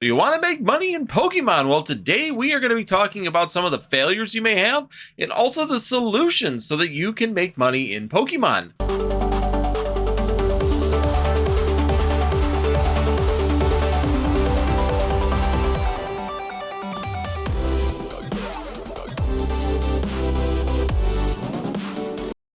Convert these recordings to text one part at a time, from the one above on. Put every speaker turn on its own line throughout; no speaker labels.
Do you want to make money in Pokemon? Well, today we are going to be talking about some of the failures you may have and also the solutions so that you can make money in Pokemon.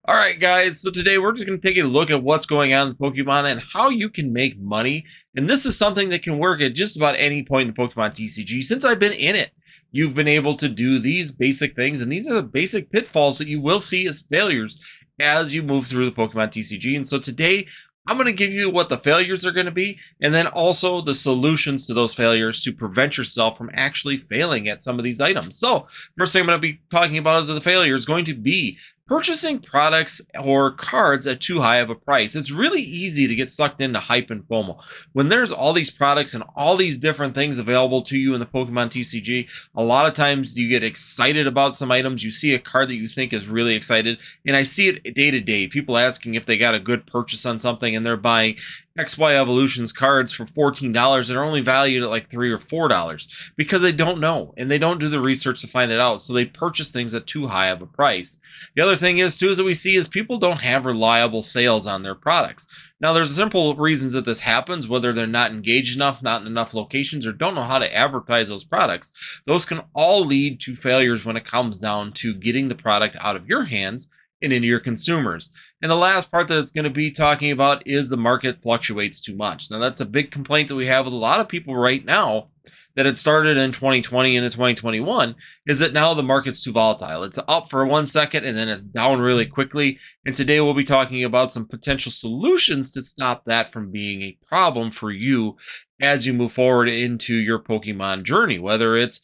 All right, guys, so today we're just going to take a look at what's going on in Pokemon and how you can make money. And this is something that can work at just about any point in the Pokemon TCG. Since I've been in it, you've been able to do these basic things, and these are the basic pitfalls that you will see as failures as you move through the Pokemon TCG. And so today, I'm going to give you what the failures are going to be, and then also the solutions to those failures to prevent yourself from actually failing at some of these items. So, first thing I'm going to be talking about as the failure is going to be purchasing products or cards at too high of a price. It's really easy to get sucked into hype and FOMO. When there's all these products and all these different things available to you in the Pokemon TCG, a lot of times you get excited about some items. You see a card that you think is really excited, and I see it day to day. People asking if they got a good purchase on something, and they're buying XY Evolutions cards for $14 that are only valued at like $3 or $4 because they don't know and they don't do the research to find it out. So they purchase things at too high of a price. The other thing is too is that we see is people don't have reliable sales on their products. Now there's simple reasons that this happens, whether they're not engaged enough, not in enough locations, or don't know how to advertise those products. Those can all lead to failures when it comes down to getting the product out of your hands and into your consumers. And the last part that it's going to be talking about is the market fluctuates too much. Now that's a big complaint that we have with a lot of people right now that it started in 2020 and in 2021 is that now the market's too volatile. It's up for 1 second and then it's down really quickly. And today we'll be talking about some potential solutions to stop that from being a problem for you as you move forward into your Pokemon journey, whether it's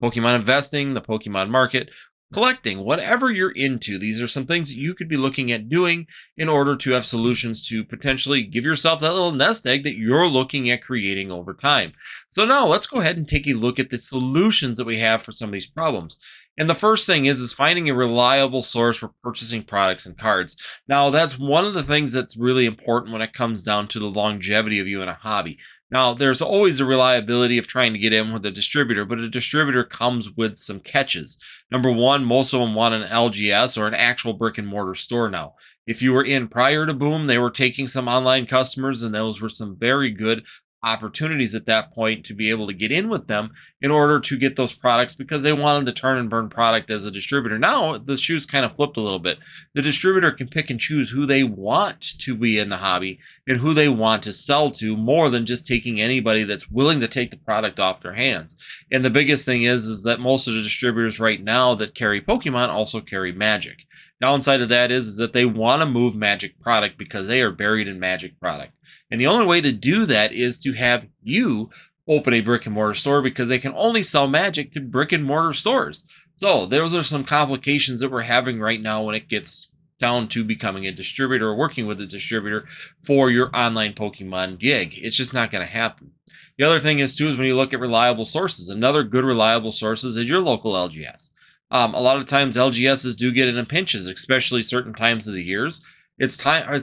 Pokemon investing, the Pokemon market, collecting, whatever you're into. These are some things that you could be looking at doing in order to have solutions to potentially give yourself that little nest egg that you're looking at creating over time. So now let's go ahead and take a look at the solutions that we have for some of these problems. And the first thing is finding a reliable source for purchasing products and cards. Now, that's one of the things that's really important when it comes down to the longevity of you in a hobby. Now, there's always a reliability of trying to get in with a distributor, but a distributor comes with some catches. Number one, most of them want an LGS or an actual brick and mortar store now. If you were in prior to Boom, they were taking some online customers, and those were some very good opportunities at that point to be able to get in with them in order to get those products because they wanted to turn and burn product as a distributor. Now the shoes kind of flipped a little bit. The distributor can pick and choose who they want to be in the hobby and who they want to sell to more than just taking anybody that's willing to take the product off their hands. And the biggest thing is that most of the distributors right now that carry Pokemon also carry Magic. Downside of that is that they want to move Magic product because they are buried in Magic product. And the only way to do that is to have you open a brick and mortar store because they can only sell Magic to brick and mortar stores. So those are some complications that we're having right now when it gets down to becoming a distributor or working with a distributor for your online Pokemon gig. It's just not going to happen. The other thing is too is when you look at reliable sources, another good reliable sources is your local LGS. A lot of times LGSs do get into pinches, especially certain times of the years. It's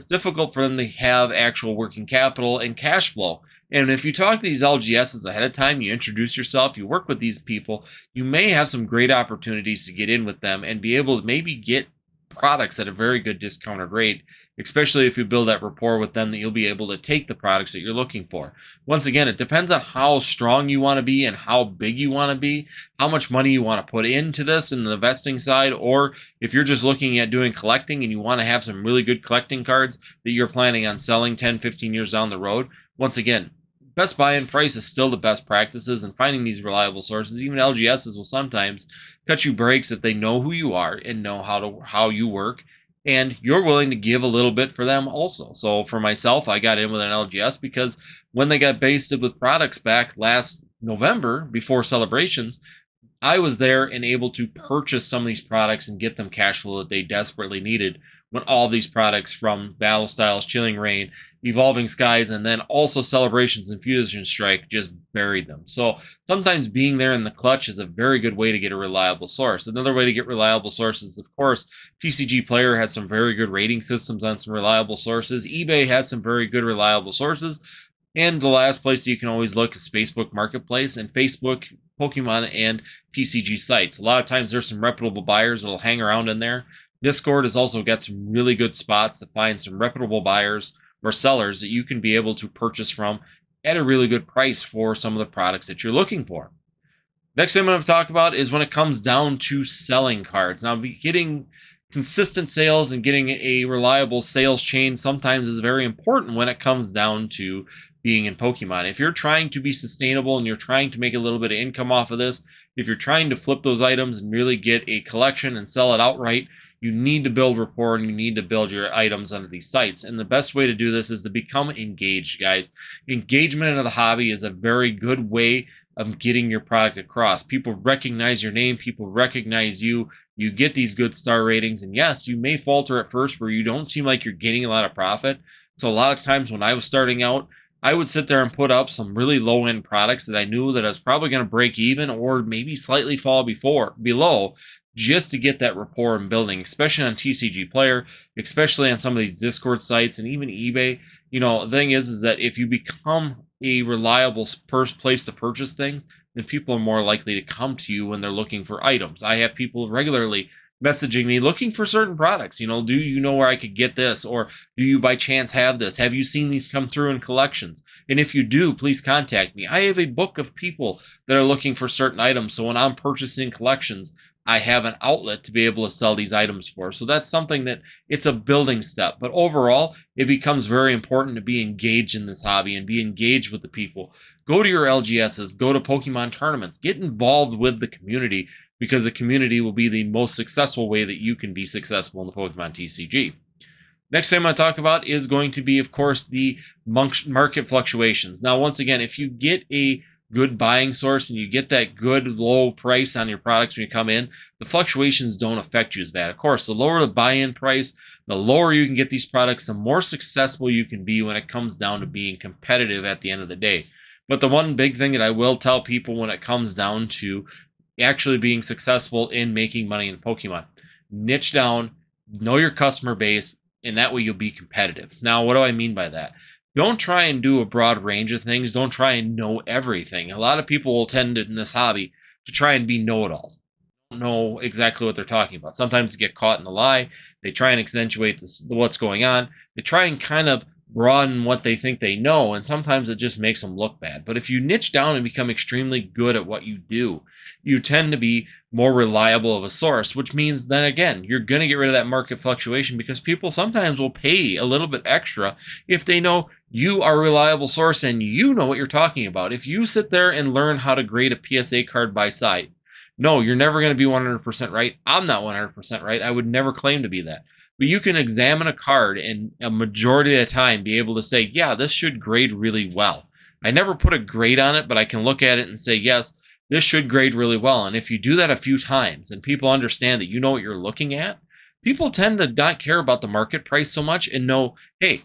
difficult for them to have actual working capital and cash flow. And if you talk to these LGSs ahead of time, you introduce yourself, you work with these people, you may have some great opportunities to get in with them and be able to maybe get products at a very good discounted rate, especially if you build that rapport with them that you'll be able to take the products that you're looking for. Once again, it depends on how strong you want to be and how big you want to be, how much money you want to put into this in the investing side, or if you're just looking at doing collecting and you want to have some really good collecting cards that you're planning on selling 10, 15 years down the road. Once again, best buy-in price is still the best practices, and finding these reliable sources, even LGSs will sometimes cut you breaks if they know who you are and know how you work, and you're willing to give a little bit for them also. So for myself, I got in with an LGS because when they got basted with products back last November before celebrations, I was there and able to purchase some of these products and get them cash flow that they desperately needed when all these products from Battle Styles, Chilling Reign, Evolving Skies, and then also Celebrations and Fusion Strike just buried them. So sometimes being there in the clutch is a very good way to get a reliable source. Another way to get reliable sources, of course, TCG Player has some very good rating systems on some reliable sources. eBay has some very good reliable sources. And the last place that you can always look is Facebook Marketplace and Facebook, Pokemon, and TCG sites. A lot of times there's some reputable buyers that'll hang around in there. Discord has also got some really good spots to find some reputable buyers or sellers that you can be able to purchase from at a really good price for some of the products that you're looking for. Next thing I'm going to talk about is when it comes down to selling cards. Now, getting consistent sales and getting a reliable sales chain sometimes is very important when it comes down to being in Pokemon. If you're trying to be sustainable and you're trying to make a little bit of income off of this, if you're trying to flip those items and really get a collection and sell it outright, you need to build rapport and you need to build your items onto these sites. And the best way to do this is to become engaged, guys. Engagement into the hobby is a very good way of getting your product across. People recognize your name, people recognize you, you get these good star ratings, and yes, you may falter at first where you don't seem like you're getting a lot of profit. So a lot of times when I was starting out, I would sit there and put up some really low-end products that I knew that I was probably going to break even or maybe slightly fall below, just to get that rapport and building, especially on TCG Player, especially on some of these Discord sites and even eBay. You know, the thing is that if you become a reliable place to purchase things, then people are more likely to come to you when they're looking for items. I have people regularly messaging me looking for certain products. You know, do you know where I could get this? Or do you by chance have this? Have you seen these come through in collections? And if you do, please contact me. I have a book of people that are looking for certain items. So when I'm purchasing collections, I have an outlet to be able to sell these items for. So that's something that it's a building step. But overall, it becomes very important to be engaged in this hobby and be engaged with the people. Go to your LGSs, go to Pokemon tournaments, get involved with the community, because the community will be the most successful way that you can be successful in the Pokemon TCG. Next thing I'm going to talk about is going to be, of course, the market fluctuations. Now, once again, if you get a good buying source and you get that good low price on your products when you come in, the fluctuations don't affect you as bad. Of course, the lower the buy-in price, the lower you can get these products, the more successful you can be when it comes down to being competitive at the end of the day. But the one big thing that I will tell people when it comes down to actually being successful in making money in Pokemon, niche down, know your customer base, and that way you'll be competitive. Now, what do I mean by that? Don't try and do a broad range of things. Don't try and know everything. A lot of people will tend in this hobby to try and be know-it-alls. Don't know exactly what they're talking about. Sometimes they get caught in a lie. They try and accentuate what's going on. They try and kind of broaden what they think they know, and sometimes it just makes them look bad. But if you niche down and become extremely good at what you do, you tend to be more reliable of a source, which means then again, you're going to get rid of that market fluctuation because people sometimes will pay a little bit extra if they know you are a reliable source and you know what you're talking about. If you sit there and learn how to grade a PSA card by sight, no, you're never going to be 100% right. I'm not 100% right. I would never claim to be that. But you can examine a card and a majority of the time be able to say, yeah, this should grade really well. I never put a grade on it, but I can look at it and say, yes, this should grade really well. And if you do that a few times and people understand that you know what you're looking at, people tend to not care about the market price so much and know, hey,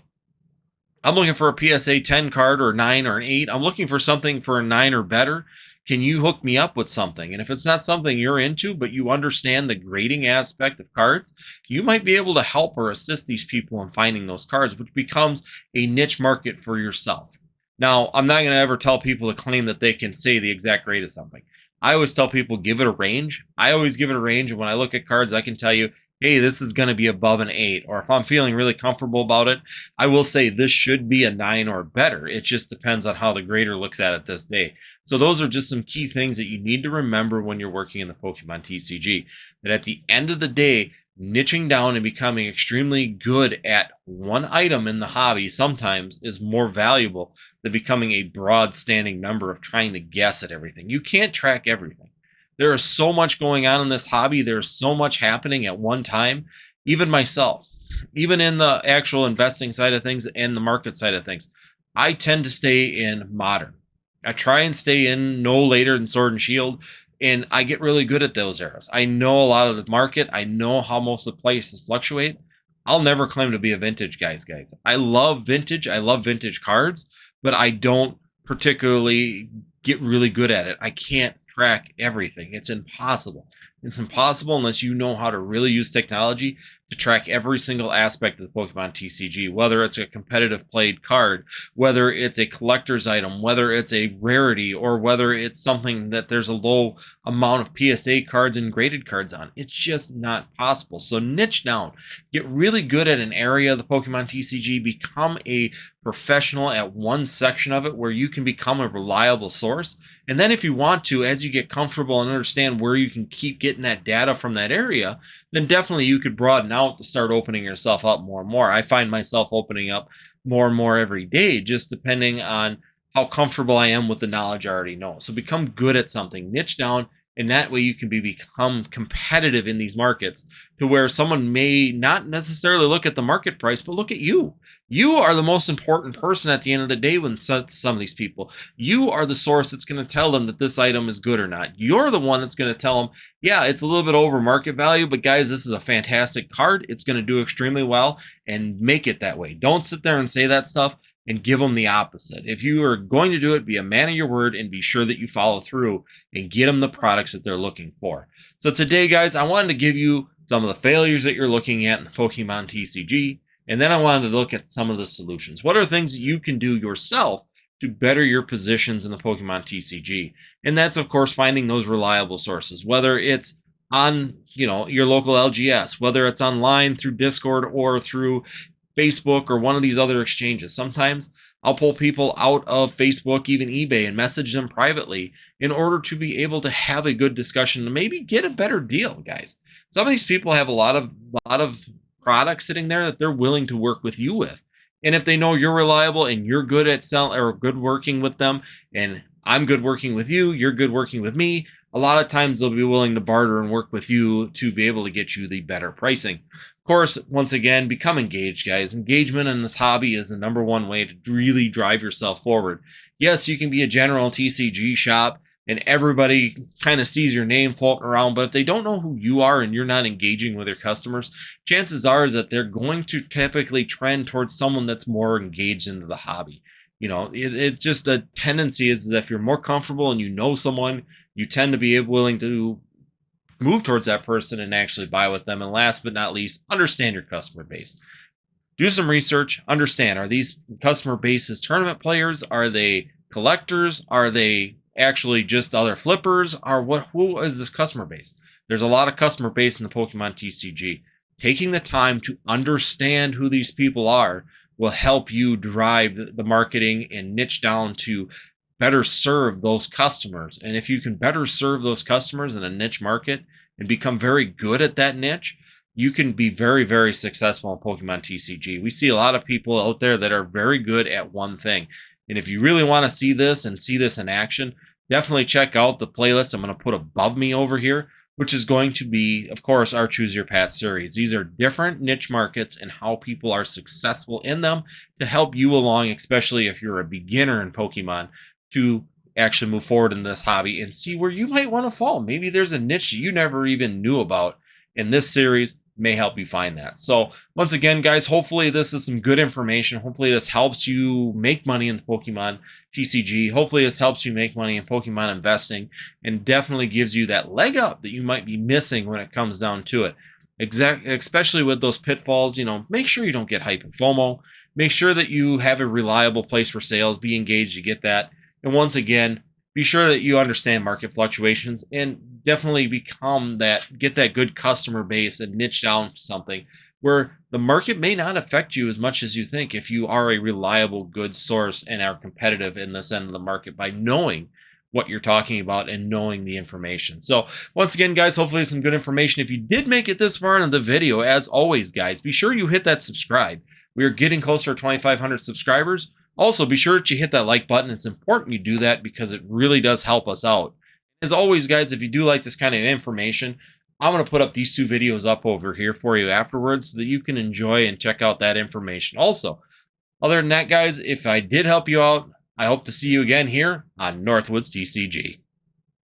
I'm looking for a PSA 10 card or 9 or an 8. I'm looking for something for a 9 or better. Can you hook me up with something? And if it's not something you're into, but you understand the grading aspect of cards, you might be able to help or assist these people in finding those cards, which becomes a niche market for yourself. Now, I'm not going to ever tell people to claim that they can say the exact grade of something. I always tell people, give it a range. I always give it a range. And when I look at cards, I can tell you, hey, this is going to be above an 8. Or if I'm feeling really comfortable about it, I will say this should be a 9 or better. It just depends on how the grader looks at it this day. So those are just some key things that you need to remember when you're working in the Pokemon TCG. That at the end of the day, niching down and becoming extremely good at one item in the hobby sometimes is more valuable than becoming a broad standing member of trying to guess at everything. You can't track everything. There is so much going on in this hobby. There's so much happening at one time. Even myself, even in the actual investing side of things and the market side of things, I tend to stay in modern. I try and stay in no later than Sword and Shield, and I get really good at those eras. I know a lot of the market. I know how most of the places fluctuate. I'll never claim to be a vintage guys. I love vintage. I love vintage cards, but I don't particularly get really good at it. I can't track everything. It's impossible. It's impossible unless you know how to really use technology to track every single aspect of the Pokemon TCG, whether it's a competitive played card, whether it's a collector's item, whether it's a rarity, or whether it's something that there's a low amount of PSA cards and graded cards on. It's just not possible. So niche down, get really good at an area of the Pokemon TCG, become a professional at one section of it where you can become a reliable source. And then if you want to, as you get comfortable and understand where you can keep getting that data from that area, then definitely you could broaden out to start opening yourself up more and more. I find myself opening up more and more every day, just depending on how comfortable I am with the knowledge I already know. So become good at something, niche down, and that way you can become competitive in these markets to where someone may not necessarily look at the market price, but look at you. You are the most important person at the end of the day when some of these people. You are the source that's going to tell them that this item is good or not. You're the one that's going to tell them, yeah, it's a little bit over market value, but guys, this is a fantastic card. It's going to do extremely well, and make it that way. Don't sit there and say that stuff and give them the opposite. If you are going to do it, be a man of your word and be sure that you follow through and get them the products that they're looking for. So today, guys, I wanted to give you some of the failures that you're looking at in the Pokemon TCG, and then I wanted to look at some of the solutions. What are things that you can do yourself to better your positions in the Pokemon TCG? And that's, of course, finding those reliable sources, whether it's on, your local LGS, whether it's online through Discord or through Facebook or one of these other exchanges. Sometimes I'll pull people out of Facebook, even eBay, and message them privately in order to be able to have a good discussion and maybe get a better deal, guys. Some of these people have a lot of products sitting there that they're willing to work with you with. And if they know you're reliable and you're good at selling or good working with them, and I'm good working with you, you're good working with me, a lot of times they'll be willing to barter and work with you to be able to get you the better pricing. Of course, once again, become engaged, guys. Engagement in this hobby is the #1 way to really drive yourself forward. Yes, you can be a general TCG shop and everybody kind of sees your name floating around, but if they don't know who you are and you're not engaging with your customers, chances are is that they're going to typically trend towards someone that's more engaged into the hobby. It's just a tendency is that if you're more comfortable and you know someone, you tend to be willing to move towards that person and actually buy with them. And last but not least, understand your customer base. Do some research, understand, are these customer bases tournament players? Are they collectors? Are they actually just other flippers? Who is this customer base? There's a lot of customer base in the Pokemon TCG. Taking the time to understand who these people are will help you drive the marketing and niche down to better serve those customers. And if you can better serve those customers in a niche market and become very good at that niche, you can be very, very successful in Pokemon TCG. We see a lot of people out there that are very good at one thing. And if you really want to see this and see this in action, definitely check out the playlist I'm going to put above me over here, which is going to be, of course, our Choose Your Path series. These are different niche markets and how people are successful in them to help you along, especially if you're a beginner in Pokemon, to actually move forward in this hobby and see where you might want to fall. Maybe there's a niche you never even knew about, and this series may help you find that. So once again, guys, hopefully this is some good information. Hopefully this helps you make money in the Pokemon TCG. Hopefully this helps you make money in Pokemon investing and definitely gives you that leg up that you might be missing when it comes down to it. Especially with those pitfalls, make sure you don't get hype and FOMO. Make sure that you have a reliable place for sales. Be engaged to get that. And once again, be sure that you understand market fluctuations and definitely get that good customer base and niche down to something where the market may not affect you as much as you think if you are a reliable, good source and are competitive in this end of the market by knowing what you're talking about and knowing the information. So once again, guys, hopefully some good information. If you did make it this far into the video, as always, guys, be sure you hit that subscribe. We are getting closer to 2,500 subscribers. Also, be sure that you hit that like button. It's important you do that because it really does help us out. As always, guys, if you do like this kind of information, I'm going to put up these 2 videos up over here for you afterwards so that you can enjoy and check out that information. Also, other than that, guys, if I did help you out, I hope to see you again here on Northwoods TCG.